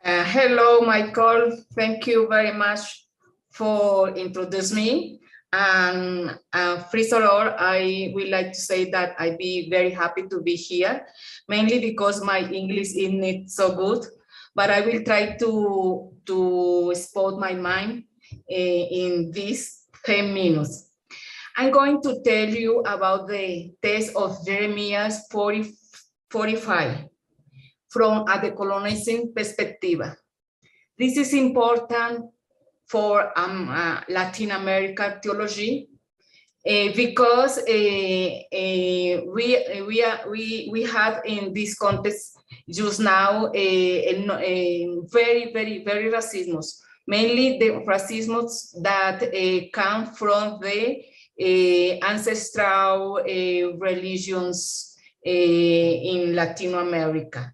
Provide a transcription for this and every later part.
Hello, Michael. Thank you very much for introducing me. And first of all, I would like to say that I'd be very happy to be here, mainly because my English is not so good, but I will try to expose my mind in these 10 minutes. I'm going to tell you about the text of Jeremiah 45 from a decolonizing perspective. This is important for Latin American theology because we had in this context just now very racism, mainly the racism that come from the ancestral religions in Latin America.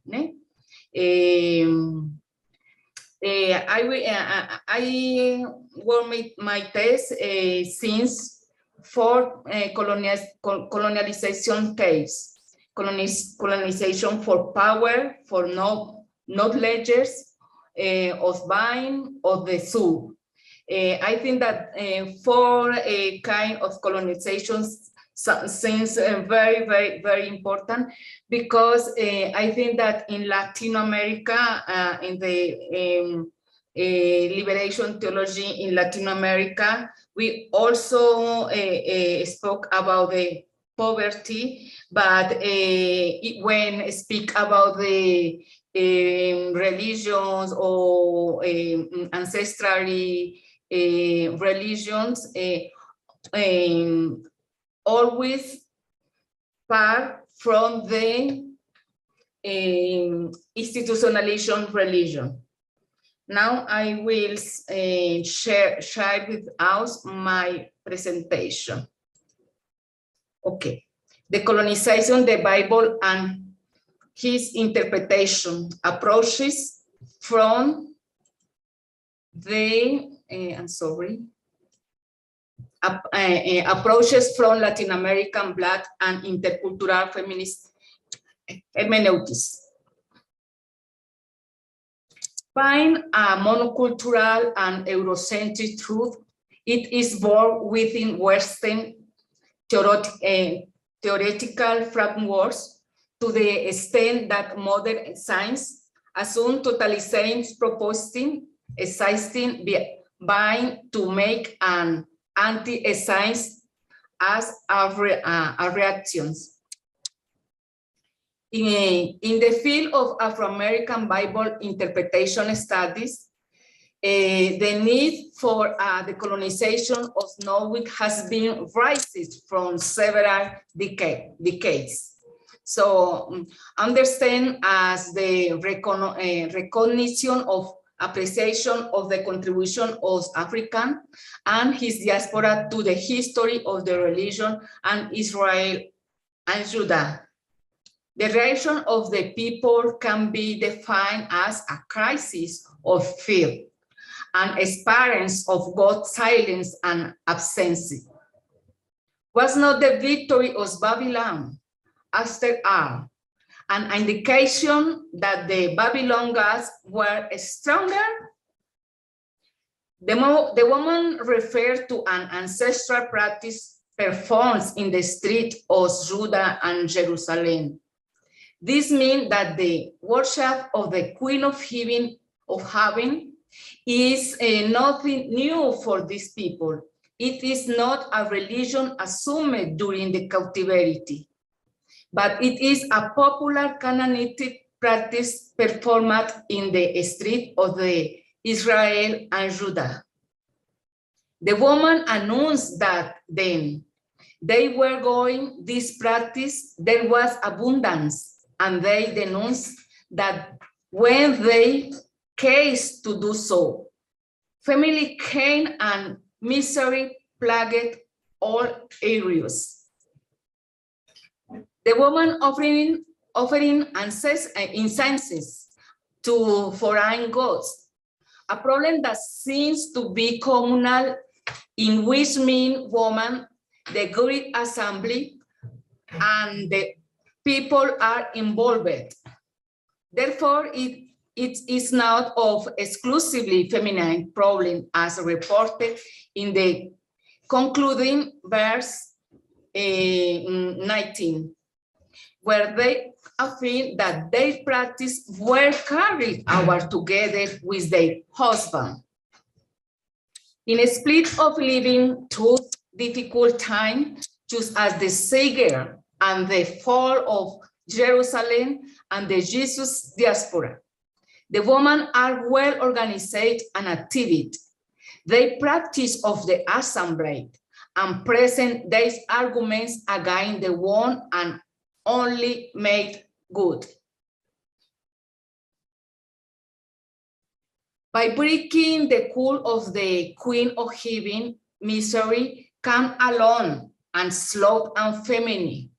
I will make my test since for colonialization case, colonization for power, for knowledge of buying of the soul. I think that for a kind of colonization seems very important, because I think that in Latin America, in the liberation theology in Latin America, we also spoke about the poverty, but when speak about the religions or ancestral religions, always part from the institutionalization religion. Now I will share with us my presentation. Okay, Decolonizing the Bible and his interpretation, approaches from the, approaches from Latin American Black and intercultural feminist hermeneutics. Find a monocultural and Eurocentric truth, it is born within Western theoretical frameworks to the extent that modern science assumes totalitarian proposing existing by to make an anti-science as a reactions. In the field of Afro-American Bible interpretation studies, the need for the colonization of knowledge has been rising from several decades. So understand as the recognition of appreciation of the contribution of African and his diaspora to the history of the religion and Israel and Judah. The reaction of the people can be defined as a crisis of faith, an experience of God's silence and absence. Was not the victory of Babylon, after all, an indication that the Babylon gods were stronger? The woman referred to an ancestral practice performed in the street of Judah and Jerusalem. This means that the worship of the Queen of Heaven is nothing new for these people. It is not a religion assumed during the captivity, but it is a popular Canaanite practice performed in the street of the Israel and Judah. The woman announced that then they were going this practice, there was abundance, and they denounced that when they case to do so, family pain and misery plagued all areas. The woman offering incenses to foreign gods, a problem that seems to be communal, in which mean woman, the great assembly, and the people are involved. Therefore, it it is not of exclusively feminine problem as reported in the concluding verse 19, where they affirm that their practice were carried out together with their husband. In a split of living through difficult time, just as the Savior and the fall of Jerusalem and the Jesus diaspora, the women are well organized and active. They practice of the assembly and present these arguments against the one and only made good. By breaking the cult of the Queen of Heaven, misery came alone and slow and feminine.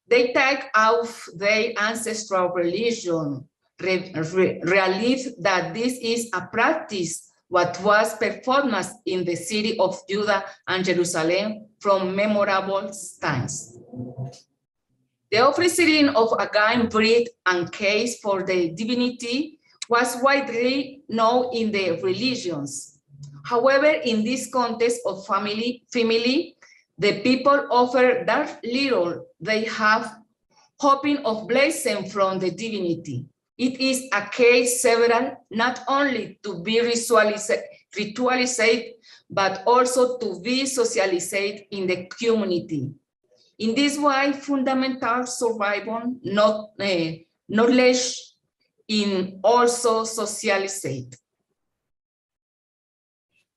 They take off their ancestral religion, realize that this is a practice what was performed in the city of Judah and Jerusalem from memorable times. The offering of a grain bread and cakes for the divinity was widely known in the religions. However, in this context of family, the people offer that little they have, hoping of blessing from the divinity. It is a case several, not only to be ritualized, but also to be socialized in the community. In this way, fundamental survival, knowledge in also socialized.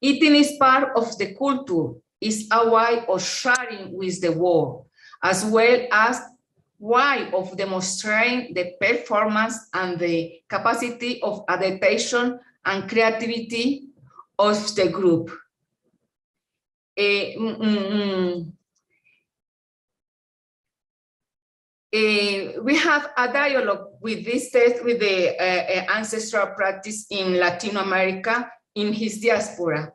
Eating is part of the culture, is a way of sharing with the world, as well as way of demonstrating the performance and the capacity of adaptation and creativity of the group. We have a dialogue with this text with the ancestral practice in Latin America in his diaspora.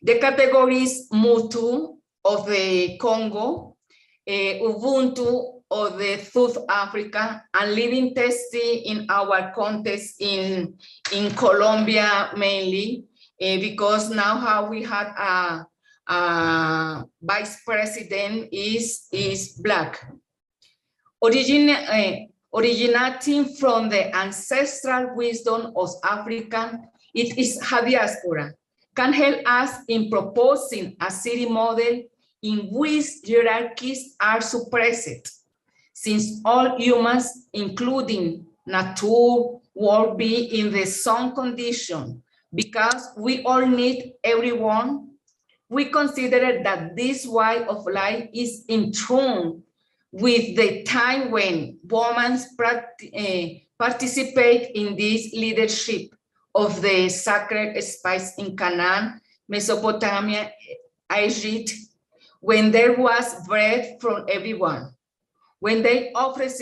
The categories Mutu of the Congo, Ubuntu of the South Africa, and living testing in our context in Colombia mainly, because now how we had a vice president is Black. Originating from the ancestral wisdom of African, it is a diaspora, can help us in proposing a city model in which hierarchies are suppressed, since all humans, including nature, will be in the same condition, because we all need everyone. We consider that this way of life is in tune with the time when women participate in this leadership of the sacred space in Canaan, Mesopotamia, Egypt, when there was bread from everyone, when they offered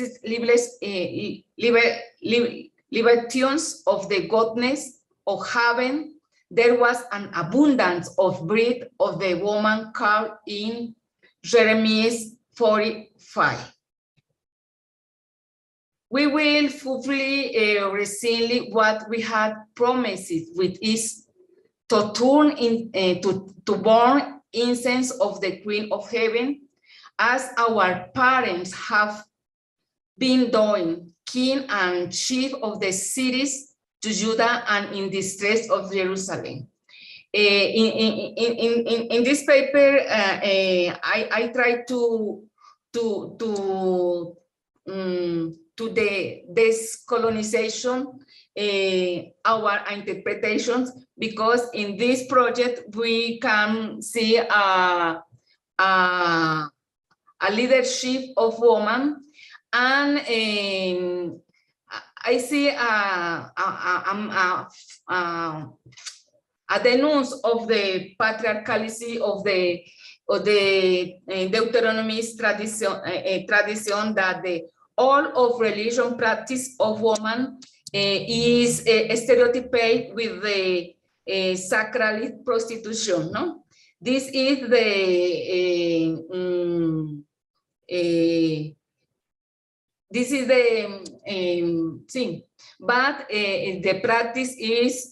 libations of the goddess of heaven, there was an abundance of bread of the woman called in Jeremiah 45. We will fully recently what we had promised, which is to turn in to burn incense of the Queen of Heaven, as our parents have been doing, king and chief of the cities to Judah and in the streets of Jerusalem. In this paper, I try to the decolonization our interpretations, because in this project we can see a leadership of women, and I see a denouncement of the patriarchalism of the Deuteronomist tradition that the all of religion practice of woman is stereotyped with the sacral prostitution. No, this is the this is the thing, but the practice is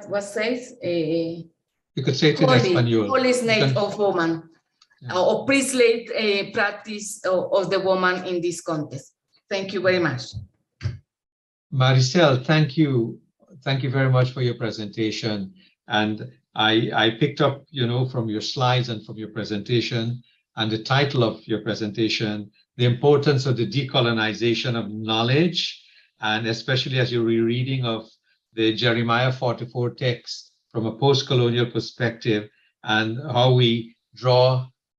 what says you could say it in Espanol. Holy slave of woman, or priestly practice of the woman in this context. Thank you very much. Maricel, thank you very much for your presentation. And I picked up, from your slides and from your presentation and the title of your presentation, the importance of the decolonization of knowledge, and especially as you're rereading of the Jeremiah 44 text from a post-colonial perspective, and how we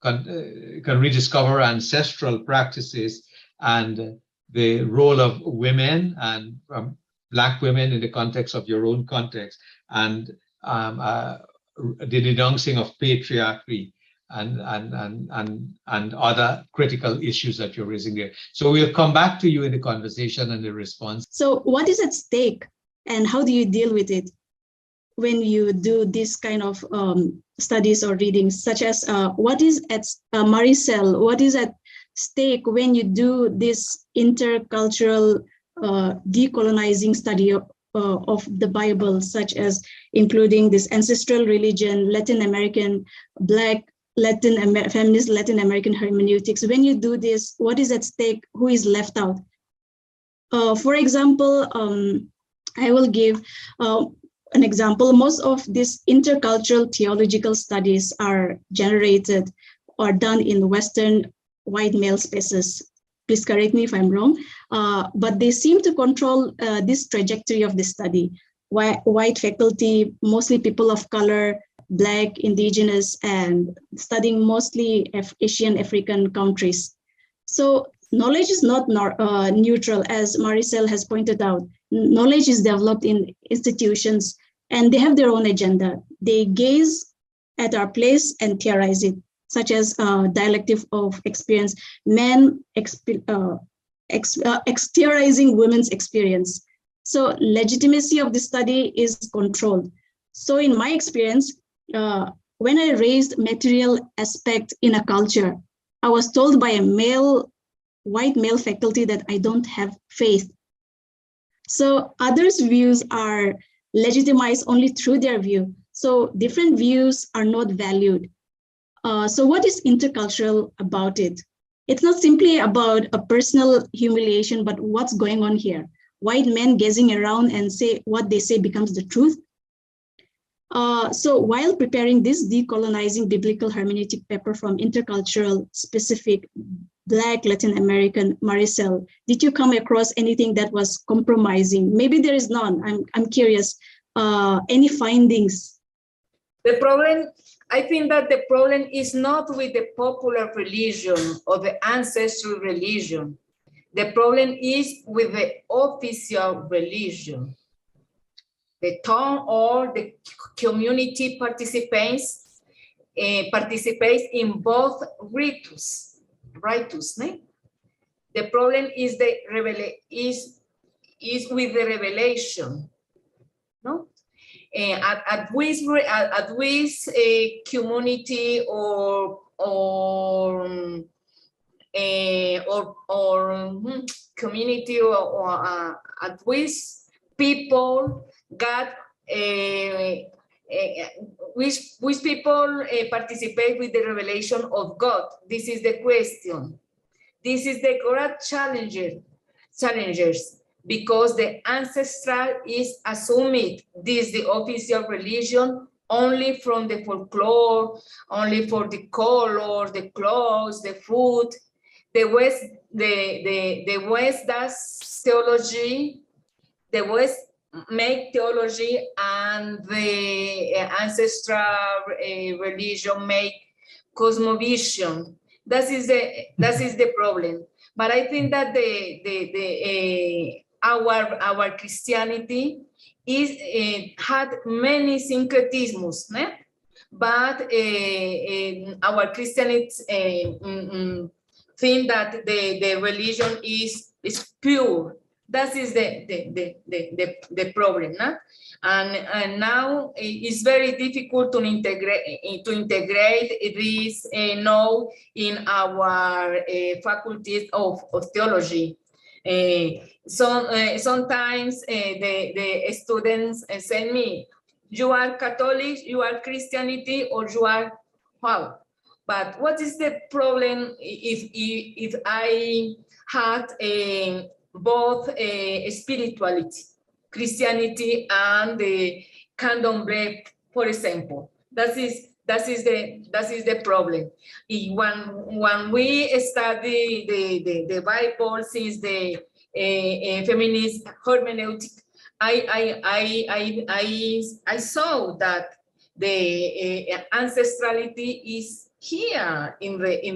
can rediscover ancestral practices and the role of women and Black women in the context of your own context, and the denouncing of patriarchy and other critical issues that you're raising there. So we'll come back to you in the conversation and the response. So what is at stake and how do you deal with it when you do this kind of studies or readings, such as what is at Maricel, what is at stake when you do this intercultural decolonizing study of the Bible, such as including this ancestral religion, Latin American, Black, feminist Latin American hermeneutics? When you do this, what is at stake? Who is left out? For example, I will give an example. Most of these intercultural theological studies are generated or done in Western white male spaces. Please correct me if I'm wrong, but they seem to control this trajectory of the study. White faculty, mostly people of color, Black, indigenous, and studying mostly Asian African countries. So knowledge is not neutral, as Maricel has pointed out. Knowledge is developed in institutions and they have their own agenda. They gaze at our place and theorize it, such as dialectic of experience, men exteriorizing women's experience. So legitimacy of the study is controlled. So in my experience, when I raised material aspect in a culture, I was told by a white male faculty that I don't have faith. So others' views are legitimized only through their view. So different views are not valued. So what is intercultural about it? It's not simply about a personal humiliation, but what's going on here. White men gazing around and say what they say becomes the truth. So while preparing this decolonizing biblical hermeneutic paper from intercultural specific Black Latin American, Maricel, did you come across anything that was compromising? Maybe there is none. I'm curious. Any findings? The problem, I think that the problem is not with the popular religion or the ancestral religion. The problem is with the official religion. The town or the community participates in both ritus. Ne? The problem is with the revelation. No, at which community or community or at which people got which people participate with the revelation of God. This is the question. This is the great challengers, because the ancestral is assumed this the official religion only from the folklore, only for the color, the clothes, the food. The West does theology. The West make theology, and the ancestral religion make cosmovision. That is the problem. But I think that our Christianity had many syncretisms, né? But our Christianity think that the religion is pure, That is the problem, no? And now it's very difficult to integrate this now in our faculties of theology. Sometimes the students send me, you are Catholic, you are Christianity, or you are wow. But what is the problem if I had both spirituality, Christianity, and the candomblé, for example? That is the problem. When we study the Bible since the feminist hermeneutics, I saw that the ancestrality is here in the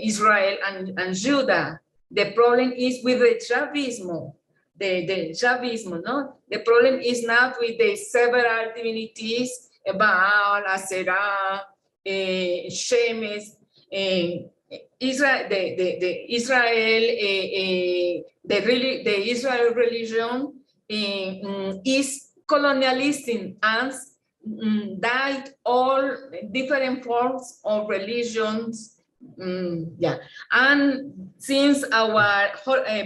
Israel and Judah. The problem is with the Javismo, the Javismo, no? The problem is not with the several divinities, Baal, Asherah, Shemesh, Israel, the Israel religion is colonialistic and died all different forms of religions. Yeah, and since our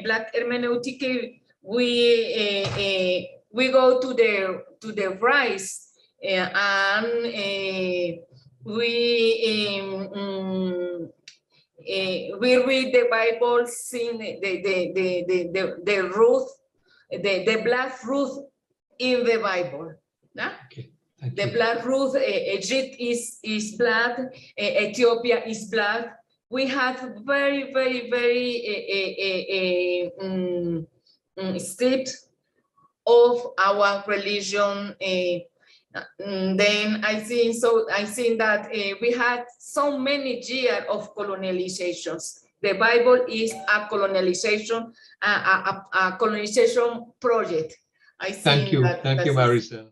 Black hermeneutic, we go to the rise and we read the Bible, seeing the Ruth, the Black Ruth in the Bible. Yeah? Okay. The Black Ruth, Egypt is black, Ethiopia is black. We have very, very, very steps of our religion. Then I think that we had so many years of colonizations. The Bible is a colonization, a colonization project. I think Thank you, Maricel.